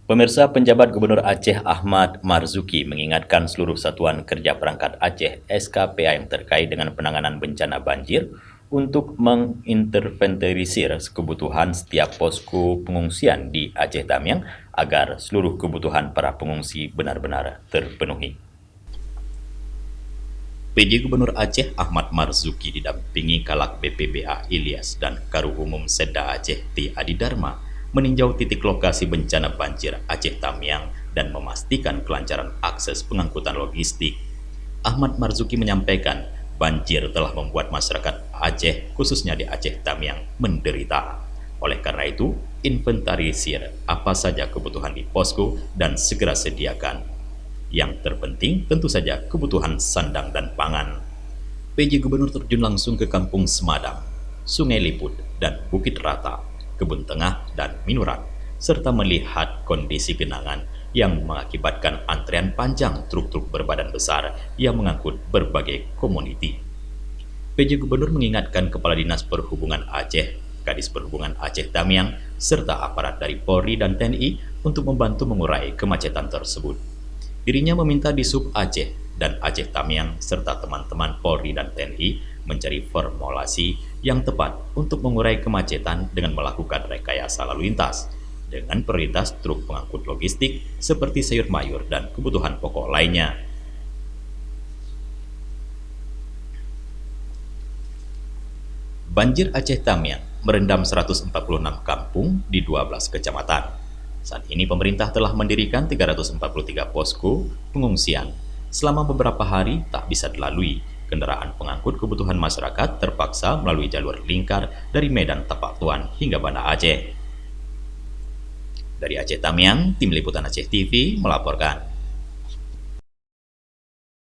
Pemirsa, penjabat Gubernur Aceh Ahmad Marzuki mengingatkan seluruh satuan kerja perangkat Aceh SKPA yang terkait dengan penanganan bencana banjir untuk menginterventorisir kebutuhan setiap posko pengungsian di Aceh Tamiang agar seluruh kebutuhan para pengungsi benar-benar terpenuhi. PJ Gubernur Aceh Ahmad Marzuki didampingi Kalak BPBA Ilyas dan Karu Umum Sedda Aceh T. Adi Dharma meninjau titik lokasi bencana banjir Aceh Tamiang dan memastikan kelancaran akses pengangkutan logistik. Ahmad Marzuki menyampaikan banjir telah membuat masyarakat Aceh khususnya di Aceh Tamiang menderita. Oleh karena itu, inventarisir apa saja kebutuhan di posko dan segera sediakan. Yang terpenting tentu saja kebutuhan sandang dan pangan. PJ Gubernur terjun langsung ke Kampung Semadang, Sungai Liput, dan Bukit Rata, Kebun Tengah, dan Minuran, serta melihat kondisi genangan yang mengakibatkan antrean panjang truk-truk berbadan besar yang mengangkut berbagai komoditi. PJ Gubernur mengingatkan Kepala Dinas Perhubungan Aceh, Kadis Perhubungan Aceh Tamiang, serta aparat dari Polri dan TNI untuk membantu mengurai kemacetan tersebut. Dirinya meminta Disub Aceh dan Aceh Tamiang serta teman-teman Polri dan TNI mencari formulasi yang tepat untuk mengurai kemacetan dengan melakukan rekayasa lalu lintas dengan prioritas truk pengangkut logistik seperti sayur mayur dan kebutuhan pokok lainnya. Banjir Aceh Tamiang merendam 146 kampung di 12 kecamatan. Saat ini pemerintah telah mendirikan 343 posko pengungsian. Selama beberapa hari tak bisa dilalui, kendaraan pengangkut kebutuhan masyarakat terpaksa melalui jalur lingkar dari Medan Tapak Tuan hingga Banda Aceh. Dari Aceh Tamiang, Tim Liputan Aceh TV melaporkan.